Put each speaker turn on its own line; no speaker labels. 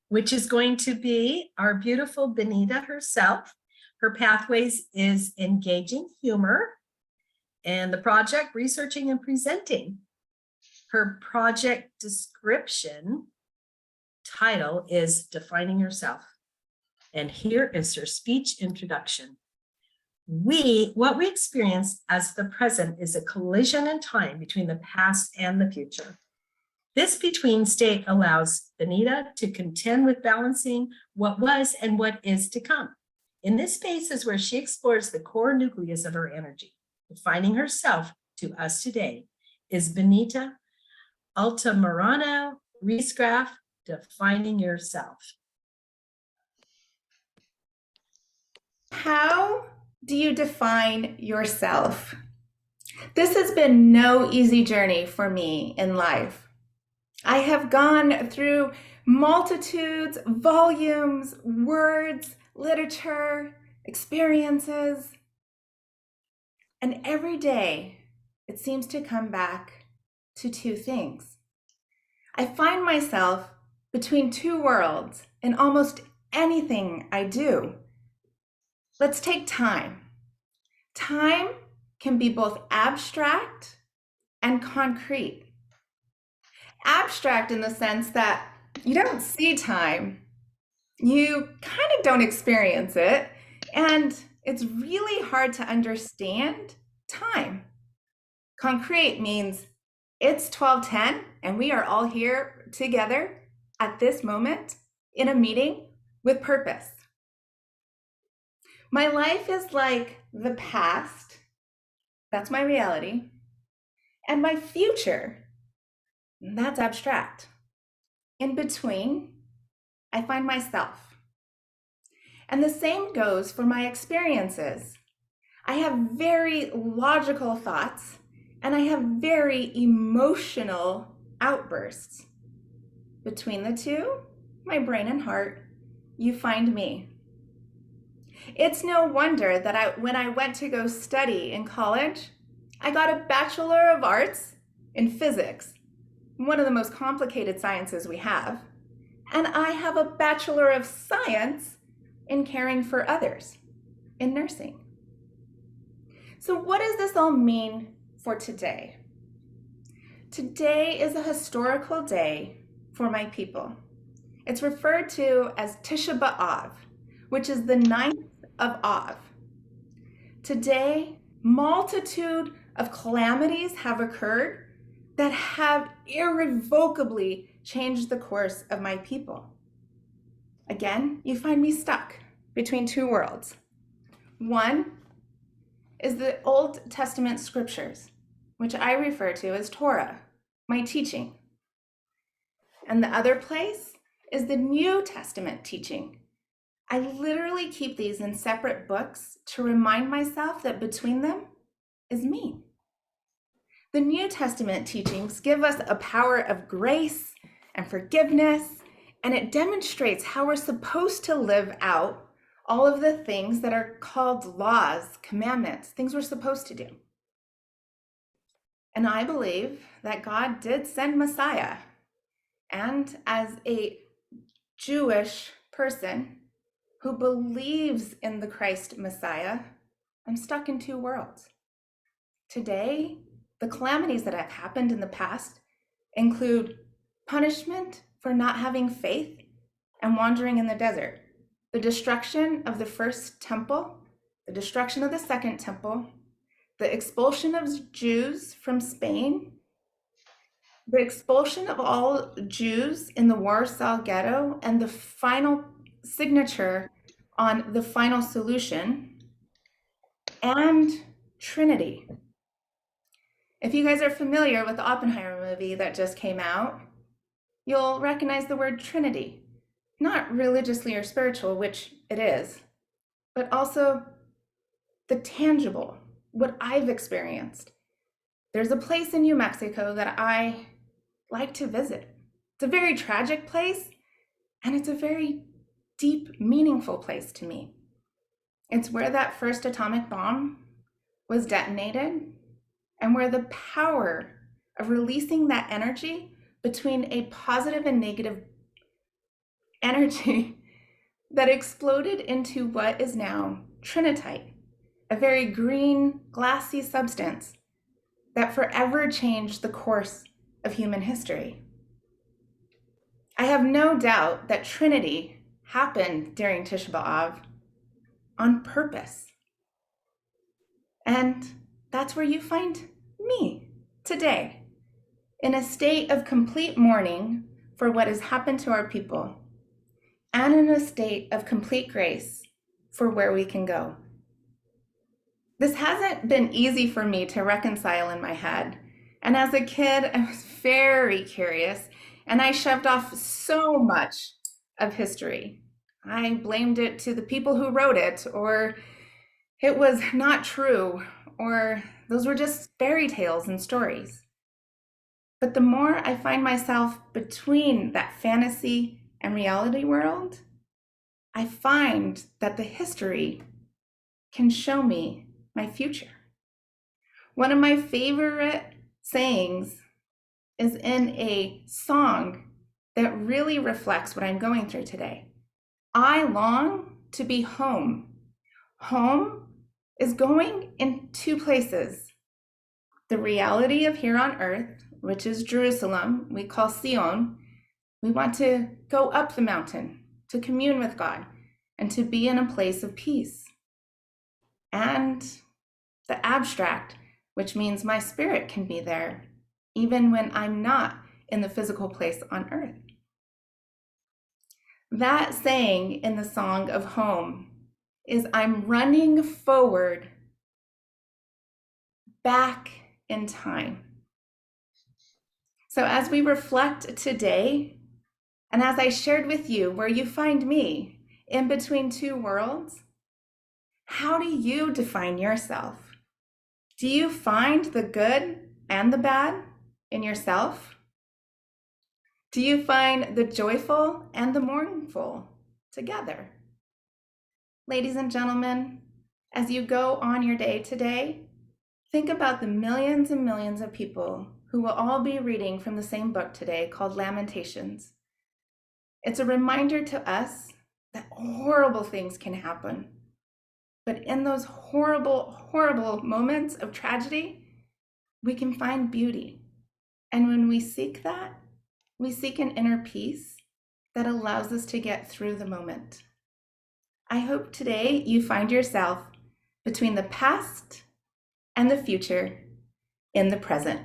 which is going to be our beautiful Benita herself. Her pathways is engaging humor, and the project researching and presenting. Her project description title is Defining Yourself. And here is her speech introduction. What we experience as the present is a collision in time between the past and the future. This between state allows Benita to contend with balancing what was and what is to come. In this space is where she explores the core nucleus of her energy. Defining herself to us today is Benita Altamirano Riesgraf, Defining Yourself.
How do you define yourself? This has been no easy journey for me in life. I have gone through multitudes, volumes, words, literature, experiences, and every day it seems to come back to two things. I find myself between two worlds in almost anything I do. Let's take time. Time can be both abstract and concrete. Abstract in the sense that you don't see time, you kind of don't experience it, and it's really hard to understand time. Concrete means it's 12:10 and we are all here together at this moment in a meeting with purpose. My life is like the past, that's my reality, and my future, that's abstract. In between, I find myself. And the same goes for my experiences. I have very logical thoughts and I have very emotional outbursts. Between the two, my brain and heart, you find me. It's no wonder that when I went to go study in college, I got a Bachelor of Arts in physics, one of the most complicated sciences we have, and I have a Bachelor of Science in caring for others, in nursing. So what does this all mean for today? Today is a historical day for my people. It's referred to as Tisha B'Av, which is the 9th of Av. Today, multitude of calamities have occurred that have irrevocably changed the course of my people. Again, you find me stuck between two worlds. One is the Old Testament scriptures, which I refer to as Torah, my teaching. And the other place is the New Testament teaching. I literally keep these in separate books to remind myself that between them is me. The New Testament teachings give us a power of grace and forgiveness, and it demonstrates how we're supposed to live out all of the things that are called laws, commandments, things we're supposed to do. And I believe that God did send Messiah. And as a Jewish person who believes in the Christ Messiah, I'm stuck in two worlds. Today, the calamities that have happened in the past include punishment for not having faith and wandering in the desert, the destruction of the first temple, the destruction of the second temple, the expulsion of Jews from Spain, the expulsion of all Jews in the Warsaw Ghetto, and the final signature on the final solution, and Trinity. If you guys are familiar with the Oppenheimer movie that just came out, you'll recognize the word Trinity, not religiously or spiritual, which it is, but also the tangible, what I've experienced. There's a place in New Mexico that I like to visit. It's a very tragic place, and it's a very deep, meaningful place to me. It's where that first atomic bomb was detonated, and where the power of releasing that energy between a positive and negative energy that exploded into what is now trinitite, a very green, glassy substance that forever changed the course of human history. I have no doubt that Trinity happened during Tisha B'Av on purpose. And that's where you find me today, in a state of complete mourning for what has happened to our people, and in a state of complete grace for where we can go. This hasn't been easy for me to reconcile in my head. And as a kid, I was very curious, and I shoved off so much of history. I blamed it to the people who wrote it, or it was not true, or those were just fairy tales and stories. But the more I find myself between that fantasy and reality world, I find that the history can show me my future. One of my favorite sayings is in a song that really reflects what I'm going through today. I long to be home. Home is going in two places. The reality of here on earth, which is Jerusalem, we call Sion. We want to go up the mountain to commune with God and to be in a place of peace. And the abstract, which means my spirit can be there, even when I'm not in the physical place on earth. That saying in the song of home is I'm running forward back in time. So as we reflect today, and as I shared with you where you find me in between two worlds, how do you define yourself? Do you find the good and the bad in yourself? Do you find the joyful and the mournful together? Ladies and gentlemen, as you go on your day today, think about the millions and millions of people who will all be reading from the same book today called Lamentations. It's a reminder to us that horrible things can happen. But in those horrible, horrible moments of tragedy, we can find beauty. And when we seek that, we seek an inner peace that allows us to get through the moment. I hope today you find yourself between the past and the future in the present.